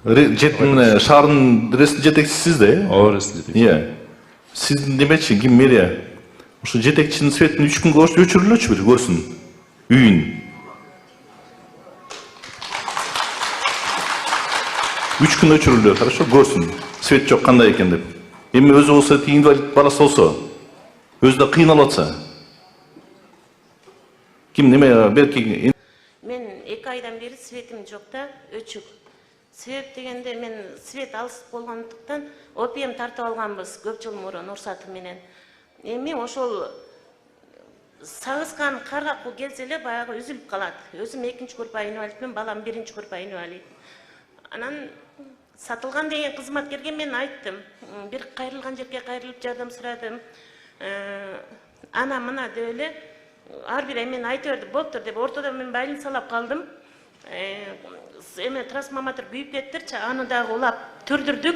Мына шаардын ресми жетекчиси сиз да? Ооба, ресми жетекчи. Иә. Сиздин демекчи ким мэрия? Ошо жетекчинин светин 3 күнгө өчүрүлөчү бир көрсүн. Үйүн. 3 күн өчүрүлөт, хорошо, көрсүн. Свет жок кандай экен деп. Эми өзү болсо инвалид баласы болсо, өзү да кыйналып атса. Ким неме белки Мен 2 айдан бери светим жок да, өчүк. Себеп дегенде мен свет алыс болгондуктан опием тартып алганбыз көп жыл мурун уруксаты менен. Эми ошол сагыскан каргакуу келсе эле баягы үзүлүп калат. Өзүм 2-нчи группа инвалидмин, балам 1-нчи группа инвалид. Анан сатылган деген кызматкерге мен айттым. Бир кайрылган жерге кайрылып жардам сурадым. Ана мына деп эле ар бир эмен айта берди, болуптур деп ортодо мен больницалап калдым. Эме трансформатор күйүп кетtirчи, аны дагы улап түрдүрдүк,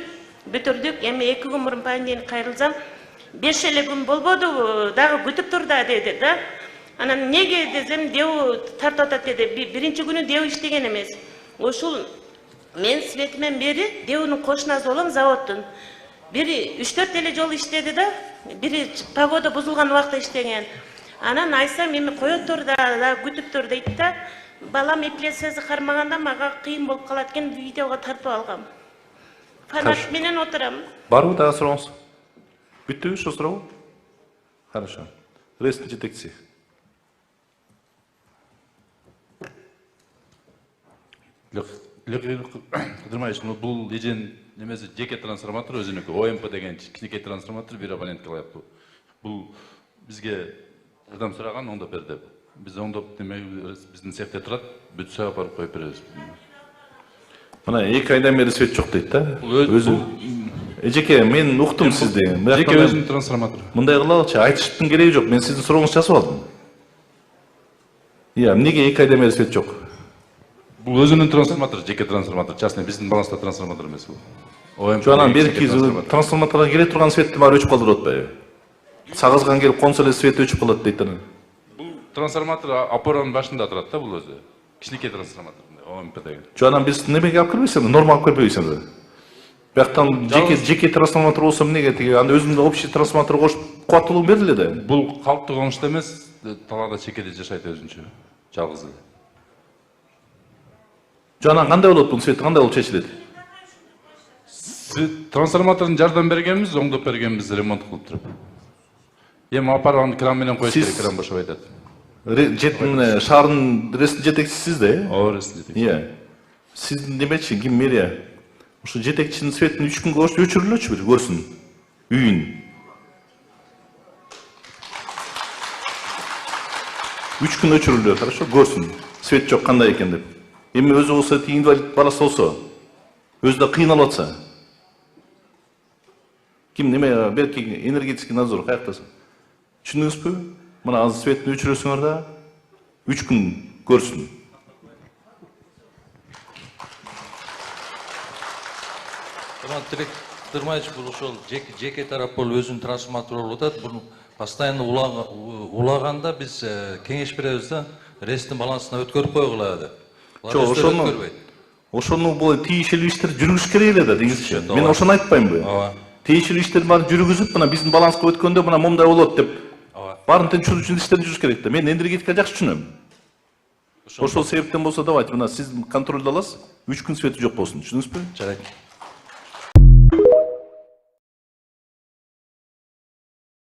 бүтүрдүк. Эми 2 күн мурун пандемия кайрылсам, 5 эле күн болбоду, дагы күтүп тур да деди да. Анан неге десем, дебу тартып атат деди. Биринчи күнү дебу иштеген эмес. Ушул мен светимен бери дебунун кошунасы болом заводдун. Бири 3-4 эле жол иштеди да, бири погода бузулган убакта иштеген. Анан айтсам эми коет тур да күтүп тур дейт да. Балам эпилепсиясы кармаганда мага кыйын болуп калат экен, видеого тартып алгам. Фанат менен отурам. Барбы дагы сурооңуз? Бүттүбү ошо суроо? Хорошо. Ресми жетекчиси. Кыдырмайыш, бул эжен немеси жеке трансформатор өзүнүкү, ОМП деген кичинекей трансформатор бир абонентке ылайыктуу. Бул бизге жардам сураган, оңдоп бер деп. Biz оңдоп биздин цехте турат, бүтсө апарып коюп беребиз. Мына 2 айдан бери свет жок дейт да. Өзү эжеке, мен уктум сизди. Жеке өзүнүн трансформатору. Мындай кылалычы, айтыштын кереги жок. Мен сиздин сурооңузду жазып алдым. Иә, эмнеге 2 айдан бери свет жок? Бул өзүнүн трансформатору, жеке трансформатор, частный биздин баланста трансформатор эмес бул. Жуанан берки трансформаторго келе турган светти баары өчүп калдырып атпайбы? Сагызган келип консо эле свет өчүп калат дейт анан. Трансформатор опоранын башында турат да бул өзү. Кичинекей трансформатор, ОМП деген. Жуанан биз немеге алып келбейсиңби? Норма алып келбейсиңби? Бияктан жеке трансформатор болсо эмнеге тиги анда өзүндө общий трансформатор кошуп кубаттуулугун берди эле да. Бул калктуу коңушта эмес, талаада чекеде жашайт өзүнчө, жалгыз эле. Жуанан кандай болот бул свет, кандай болуп чечилет? Трансформатордун жардам бергенбиз, оңдоп бергенбиз, ремонт кылып туруп. Эми апарган кран менен коюш керек, кран бошоп айтат. Мына шаардын ресми жетекчиси сиз да? Ооба, ресми жетекчи. Иә. Сиздин демекчи ким мэрия? Ошо жетекчинин светин 3 күнгө өчүрүлөчү бир көрсүн. Үйүн. 3 күн өчүрүлөт, хорошо, көрсүн. Свет жок кандай экен деп. Эми өзү болсо инвалид баласы болсо, өзү да кыйналып атса. Ким неме белки энергетический надзор каяктасың? Түшүндүңүзбү? Мына азыр светин өчүрөсүңөр да 3 күн көрсүн. Кыдырмайыч бул ошол жеке тарап болуп өзүнүн трансформатору болуп атат. Буну постоянно улаганда биз кеңеш беребиз да, рестин балансына өткөрүп койгула деп. Ошону бул тийишелүү иштер жүргүзүш керек эле да деңизчи. Мен ошону айтпаймынбы? Ооба. Тийишелүү иштер баарын жүргүзүп, мына биздин баланска өткөндө мына момундай болот деп. Баарын тең иштерин жүрүш керек да. Мен энергетика жакшы түшүнөм. Ошол себептен болсо давайте мына сиз контролдо аласыз. 3 күн свети жок болсун. Түшүндүңүзбү? Жарайт.